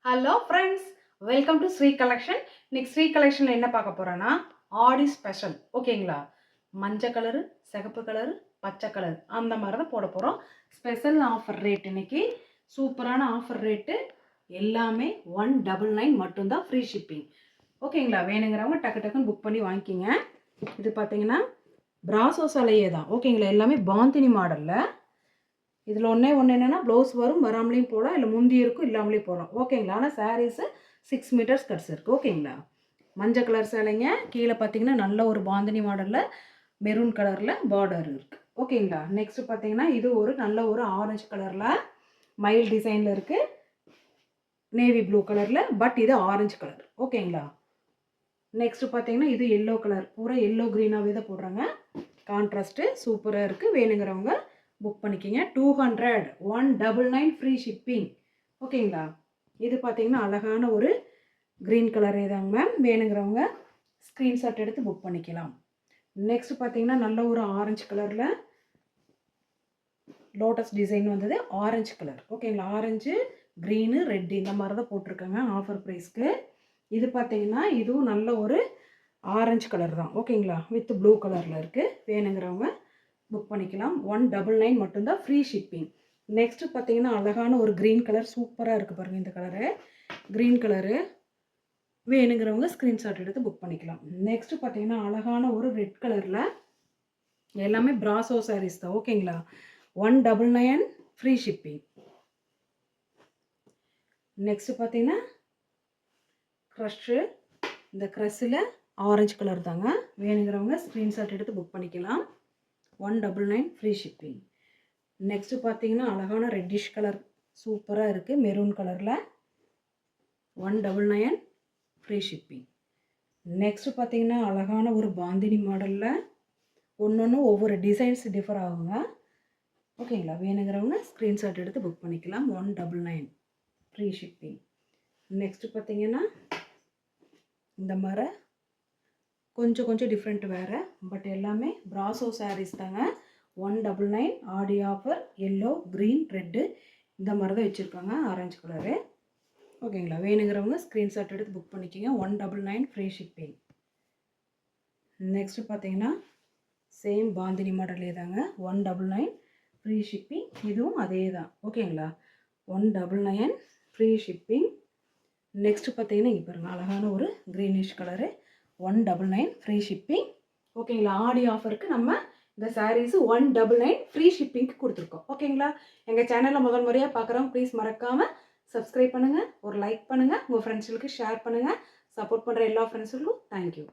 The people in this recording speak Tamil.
Hello friends, welcome to Sri collection. இன்னைக்கு ஸ்ரீ கலெக்ஷனில் என்ன பார்க்க போகிறோன்னா ஆடி ஸ்பெஷல். ஓகேங்களா? மஞ்சள் கலரு, சிகப்பு கலரு, பச்சை கலர் அந்த மாதிரி தான் போட போகிறோம். ஸ்பெஷல் ஆஃபர் ரேட் இன்னைக்கு சூப்பரான ஆஃபர் ரேட்டு. எல்லாமே 199 மட்டும்தான், ஃப்ரீ ஷிப்பிங். ஓகேங்களா? வேணுங்கிறவங்க டக்கு டக்குன்னு புக் பண்ணி வாங்கிக்கிங்க. இது பார்த்தீங்கன்னா பிராசோ சலையே தான். ஓகேங்களா? எல்லாமே பாந்தினி மாடலில். இதில் ஒன்றே என்னென்னா ப்ளவுஸ் வரும், வராமலேயும் போகலாம், இல்லை முந்தி இருக்கும் இல்லாமலேயும் போகலாம். ஓகேங்களா? ஆனால் சாரீஸு 6 மீட்டர்ஸ் கட்ஸ் இருக்குது. ஓகேங்களா? மஞ்சள் கலர் சேலைங்க. கீழே பார்த்தீங்கன்னா நல்ல ஒரு பாந்தினி மாடலில் மெரூன் கலரில் பார்டர் இருக்குது. ஓகேங்களா? நெக்ஸ்ட்டு பார்த்தீங்கன்னா இது ஒரு நல்ல ஒரு ஆரஞ்சு கலரில் மயில் டிசைனில் இருக்குது, நேவி ப்ளூ கலரில், பட் இது ஆரஞ்சு கலர். ஓகேங்களா? நெக்ஸ்ட்டு பார்த்தீங்கன்னா இது எல்லோ கலர், பூரா எல்லோ க்ரீனாகவே தான் போடுறாங்க. கான்ட்ராஸ்ட்டு சூப்பராக இருக்குது. வேணுங்கிறவங்க புக் பண்ணிக்கிங்க. 200, 199 ஃப்ரீ ஷிப்பிங். ஓகேங்களா? இது பார்த்தீங்கன்னா அழகான ஒரு க்ரீன் கலரே தாங்க மேம். வேணுங்கிறவங்க ஸ்க்ரீன்ஷாட் எடுத்து புக் பண்ணிக்கலாம். நெக்ஸ்ட் பார்த்தீங்கன்னா நல்ல ஒரு ஆரஞ்சு கலரில் லோட்டஸ் டிசைன் வந்தது, ஆரஞ்சு கலர். ஓகேங்களா? ஆரஞ்சு, க்ரீனு, ரெட் இந்த மாதிரி தான் போட்டிருக்காங்க ஆஃபர் ப்ரைஸ்க்கு. இது பார்த்தீங்கன்னா இதுவும் நல்ல ஒரு ஆரஞ்சு கலர் தான். ஓகேங்களா? வித் ப்ளூ கலரில் இருக்குது. வேணுங்கிறவங்க புக் பண்ணிக்கலாம். 199 மட்டும்தான், ஃப்ரீ ஷிப்பிங். நெக்ஸ்ட்டு பார்த்தீங்கன்னா அழகான ஒரு க்ரீன் கலர் சூப்பராக இருக்குது பாருங்கள். இந்த கலரு க்ரீன் கலரு. வேணுங்கிறவங்க ஸ்க்ரீன்ஷாட் எடுத்து புக் பண்ணிக்கலாம். நெக்ஸ்ட்டு பார்த்தீங்கன்னா அழகான ஒரு ரெட் கலரில் எல்லாமே பிராசோ சாரீஸ் தான். ஓகேங்களா? 199 ஃப்ரீ ஷிப்பிங். நெக்ஸ்ட்டு பார்த்தீங்கன்னா க்ரஷ்ஷு. இந்த க்ரஷ்ஷில் ஆரஞ்சு கலர் தாங்க. வேணுங்கிறவங்க ஸ்க்ரீன்ஷாட் எடுத்து புக் பண்ணிக்கலாம். 199 ஃப்ரீ ஷிப்பிங். நெக்ஸ்ட்டு பார்த்தீங்கன்னா அழகான ரெட்டிஷ் கலர் சூப்பராக இருக்குது மெரூன் கலரில். 199 ஃப்ரீ ஷிப்பிங். நெக்ஸ்ட்டு பார்த்தீங்கன்னா அழகான ஒரு பாந்தினி மாடலில் ஒன்று ஒவ்வொரு டிசைன்ஸ் டிஃபர் ஆகுங்க. ஓகேங்களா? வேணுங்கிறவங்க ஸ்க்ரீன்ஷாட் எடுத்து புக் பண்ணிக்கலாம். 199 ஃப்ரீ ஷிப்பிங். நெக்ஸ்ட்டு பார்த்தீங்கன்னா இந்த மாதிரி கொஞ்சம் டிஃப்ரெண்ட் வேறு, பட் எல்லாமே பிராசோ சாரீஸ் தாங்க. 199 ஆடி ஆஃபர். எல்லோ, க்ரீன், ரெட்டு இந்த மாதிரி தான் வச்சுருக்காங்க, ஆரஞ்சு கலரு. ஓகேங்களா? வேணுங்கிறவங்க ஸ்க்ரீன்ஷாட் எடுத்து புக் பண்ணிக்கிங்க. 199 ஃப்ரீ ஷிப்பிங். நெக்ஸ்ட்டு பார்த்தீங்கன்னா சேம் பாந்தினி மாடலே தாங்க. 199 ஃப்ரீ ஷிப்பிங். இதுவும் அதே தான். ஓகேங்களா? 199 ஃப்ரீ ஷிப்பிங். நெக்ஸ்ட்டு பார்த்தீங்கன்னா இங்கே பாருங்கள் அழகான ஒரு க்ரீனிஷ் கலரு. 199 free shipping. ஓகேங்களா? ஆடி ஆஃபருக்கு நம்ம இந்த சாரீஸு 199 ஃப்ரீ ஷிப்பிங்க்கு கொடுத்துருக்கோம். ஓகேங்களா? எங்கள் சேனலில் முதல் முறையாக பார்க்குறவங்க ப்ளீஸ் மறக்காமல் சப்ஸ்கிரைப் பண்ணுங்கள், ஒரு லைக் பண்ணுங்கள், உங்கள் ஃப்ரெண்ட்ஸுகளுக்கு ஷேர் பண்ணுங்கள். சப்போர்ட் பண்ணுற எல்லா ஃப்ரெண்ட்ஸுகளுக்கும் தேங்க்யூ.